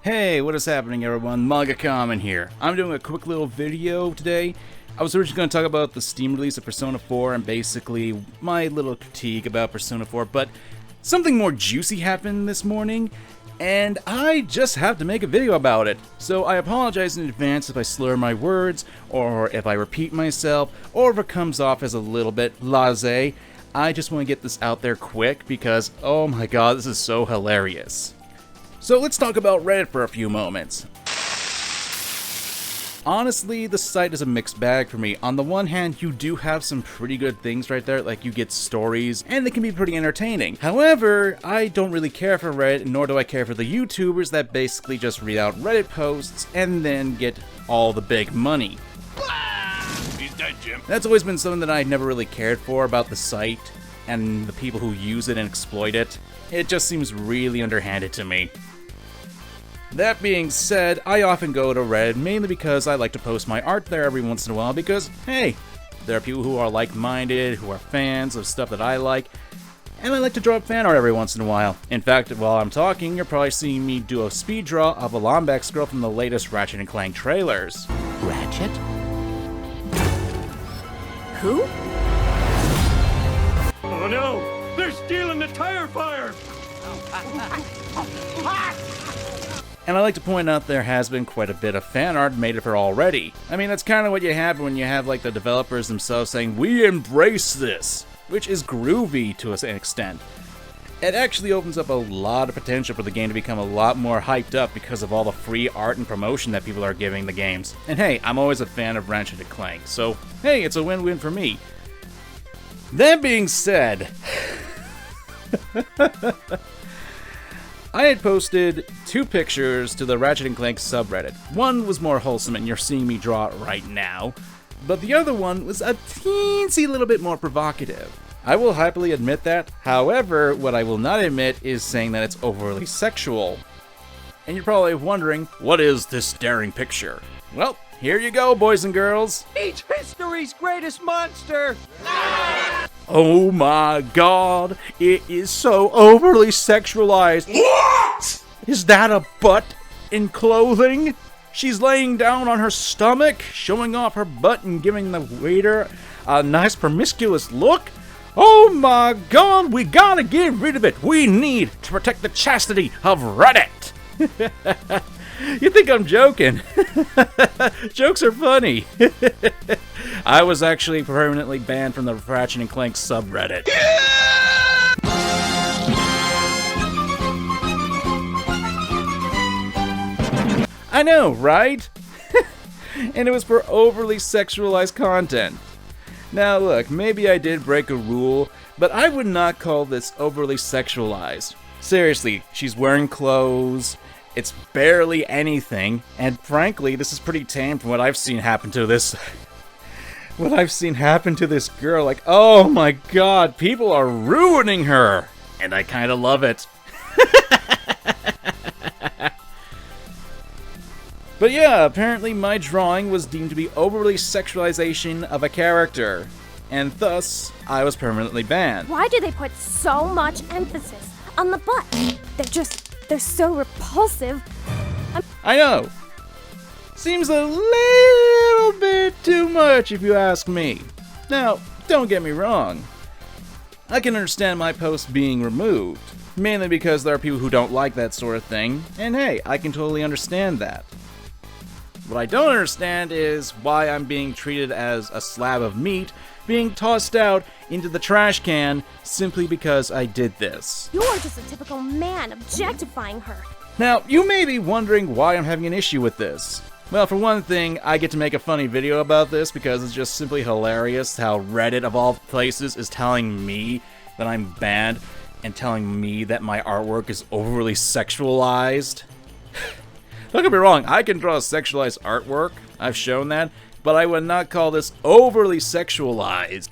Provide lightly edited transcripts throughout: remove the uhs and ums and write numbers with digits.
Hey, what is happening everyone? Manga Common here. I'm doing a quick little video today. I was originally going to talk about the Steam release of Persona 4 and basically my little critique about Persona 4, but something more juicy happened this morning, and I just have to make a video about it. So I apologize in advance if I slur my words, or if I repeat myself, or if it comes off as a little bit blasé. I just want to get this out there quick because, oh my god, this is so hilarious. So let's talk about Reddit for a few moments. Honestly, the site is a mixed bag for me. On the one hand, you do have some pretty good things right there, like you get stories, and they can be pretty entertaining. However, I don't really care for Reddit, nor do I care for the YouTubers that basically just read out Reddit posts and then get all the big money. He's dead, Jim. That's always been something that I never really cared for about the site and the people who use it and exploit it. It just seems really underhanded to me. That being said, I often go to Reddit mainly because I like to post my art there every once in a while because, hey, there are people who are like-minded, who are fans of stuff that I like, and I like to draw up fan art every once in a while. In fact, while I'm talking, you're probably seeing me do a speed draw of a Lombax girl from the latest Ratchet and Clank trailers. Ratchet? Who? Oh no! They're stealing the tire fire! And I like to point out there has been quite a bit of fan art made of her already. I mean, that's kind of what you have when you have like the developers themselves saying, "We embrace this," which is groovy to an extent. It actually opens up a lot of potential for the game to become a lot more hyped up because of all the free art and promotion that people are giving the games. And hey, I'm always a fan of Ratchet and Clank, so hey, it's a win-win for me. That being said, I had posted 2 pictures to the Ratchet and Clank subreddit. One was more wholesome and you're seeing me draw it right now, but the other one was a teensy little bit more provocative. I will happily admit that. However, what I will not admit is saying that it's overly sexual. And you're probably wondering, what is this daring picture? Well, here you go, boys and girls. Each history's greatest monster! Oh my god, it is so overly sexualized. What? Is that a butt in clothing? She's laying down on her stomach, showing off her butt and giving the waiter a nice promiscuous look? Oh my god, we gotta get rid of it. We need to protect the chastity of Reddit. You think I'm joking? Jokes are funny. I was actually permanently banned from the Ratchet and Clank subreddit. I know, right? And it was for overly sexualized content. Now look, maybe I did break a rule, but I would not call this overly sexualized. Seriously, she's wearing clothes. It's barely anything, and frankly, this is pretty tame from what I've seen happen to this. What I've seen happen to this girl, like, oh my god, people are ruining her! And I kinda love it. But yeah, apparently my drawing was deemed to be overly sexualization of a character, and thus, I was permanently banned. Why do they put so much emphasis on the butt? They're so repulsive. I know. Seems a little bit too much if you ask me. Now, don't get me wrong. I can understand my post being removed, mainly because there are people who don't like that sort of thing, and hey, I can totally understand that. What I don't understand is why I'm being treated as a slab of meat being tossed out into the trash can simply because I did this. You're just a typical man objectifying her. Now, you may be wondering why I'm having an issue with this. Well, for one thing, I get to make a funny video about this because it's just simply hilarious how Reddit, of all places, is telling me that I'm banned and telling me that my artwork is overly sexualized. Don't get me wrong, I can draw sexualized artwork, I've shown that, but I would not call this overly sexualized.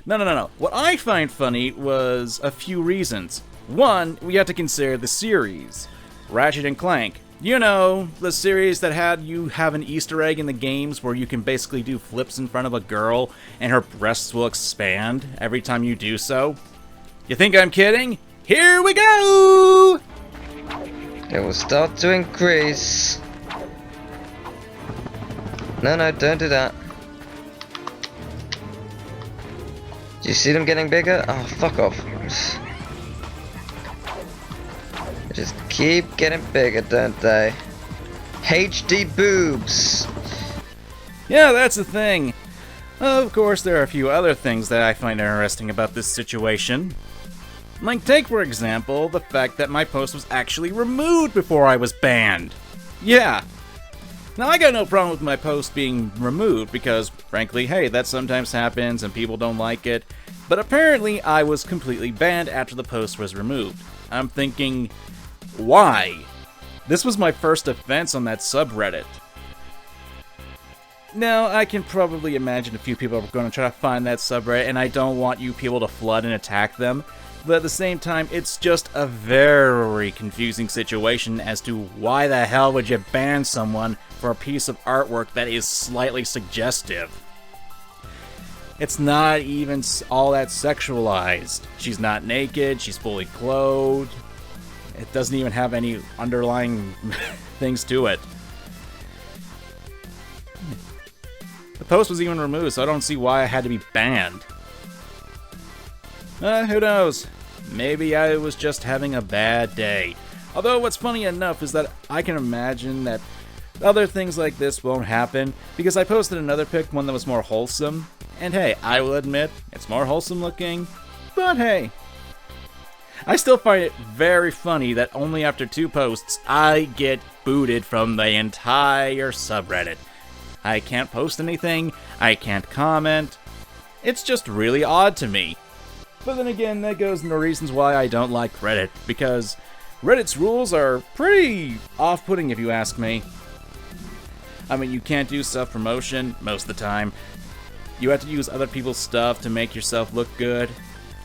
No. What I find funny was a few reasons. One, we have to consider the series. Ratchet and Clank. You know, the series that had you have an Easter egg in the games where you can basically do flips in front of a girl and her breasts will expand every time you do so. You think I'm kidding? Here we go! It will start to increase. No, don't do that. Do you see them getting bigger? Oh, fuck off. They just keep getting bigger, don't they? HD boobs! Yeah, that's the thing. Of course, there are a few other things that I find interesting about this situation. Like, take for example, the fact that my post was actually removed before I was banned. Yeah. Now, I got no problem with my post being removed because, frankly, hey, that sometimes happens and people don't like it. But apparently, I was completely banned after the post was removed. I'm thinking, why? This was my first offense on that subreddit. Now, I can probably imagine a few people are going to try to find that subreddit, and I don't want you people to flood and attack them. But at the same time, it's just a very confusing situation as to why the hell would you ban someone for a piece of artwork that is slightly suggestive. It's not even all that sexualized. She's not naked, she's fully clothed. It doesn't even have any underlying things to it. The post was even removed, so I don't see why I had to be banned. Who knows? Maybe I was just having a bad day. Although what's funny enough is that I can imagine that other things like this won't happen, because I posted another pic, one that was more wholesome, and hey, I will admit, it's more wholesome looking, but hey. I still find it very funny that only after 2 posts, I get booted from the entire subreddit. I can't post anything, I can't comment. It's just really odd to me. But then again, that goes into reasons why I don't like Reddit, because Reddit's rules are pretty off-putting if you ask me. I mean, you can't do self-promotion most of the time. You have to use other people's stuff to make yourself look good.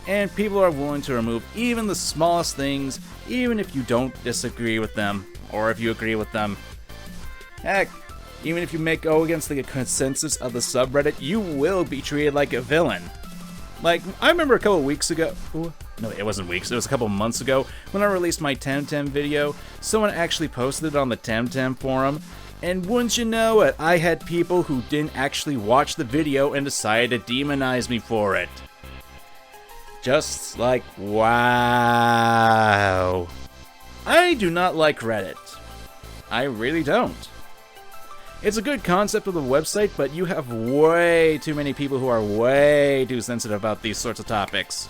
And people are willing to remove even the smallest things, even if you don't disagree with them, or if you agree with them. Heck, even if you go against the consensus of the subreddit, you will be treated like a villain. Like, I remember a couple weeks ago, no, it wasn't weeks, it was a couple months ago, when I released my Temtem video, someone actually posted it on the Temtem forum, and wouldn't you know it, I had people who didn't actually watch the video and decided to demonize me for it. Just like, wow. I do not like Reddit. I really don't. It's a good concept of the website, but you have way too many people who are way too sensitive about these sorts of topics.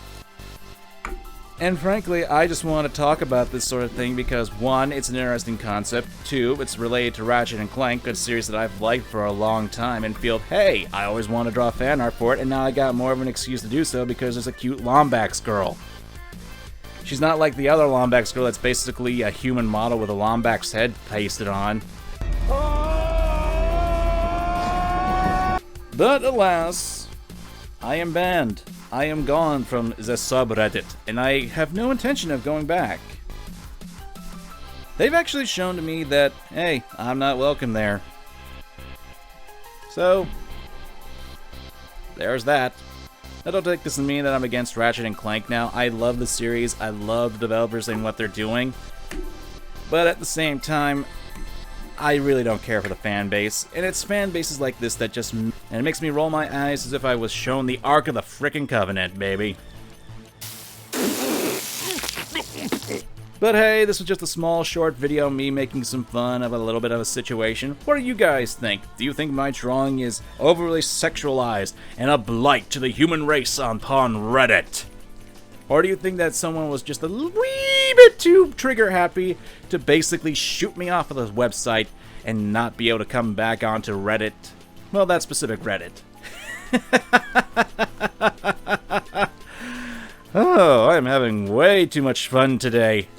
And frankly, I just want to talk about this sort of thing because 1, it's an interesting concept, 2, it's related to Ratchet and Clank, a series that I've liked for a long time, and feel, hey, I always want to draw fan art for it, and now I got more of an excuse to do so because there's a cute Lombax girl. She's not like the other Lombax girl that's basically a human model with a Lombax head pasted on. But alas, I am banned. I am gone from the subreddit, and I have no intention of going back. They've actually shown to me that, hey, I'm not welcome there. So, there's that. I don't take this to mean that I'm against Ratchet and Clank now. I love the series, I love the developers and what they're doing. But at the same time, I really don't care for the fan base, and it's fan bases like this that just, and it makes me roll my eyes as if I was shown the Ark of the frickin' Covenant, baby. But hey, this was just a small, short video, me making some fun of a little bit of a situation. What do you guys think? Do you think my drawing is overly sexualized and a blight to the human race upon Reddit? Or do you think that someone was just a wee bit too trigger-happy to basically shoot me off of the website and not be able to come back onto Reddit? Well, that specific Reddit. Oh, I'm having way too much fun today.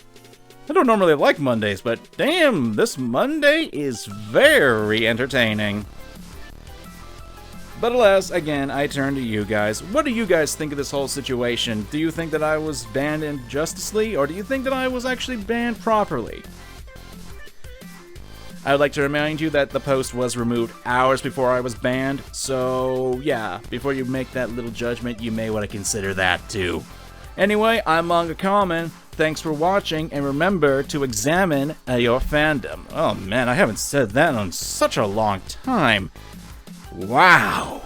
I don't normally like Mondays, but damn, this Monday is very entertaining. But alas, again, I turn to you guys. What do you guys think of this whole situation? Do you think that I was banned injusticely, or do you think that I was actually banned properly? I would like to remind you that the post was removed hours before I was banned, so yeah, before you make that little judgment, you may want to consider that too. Anyway, I'm Manga Common. thanks for watching, and remember to examine your fandom. Oh man, I haven't said that in such a long time. Wow.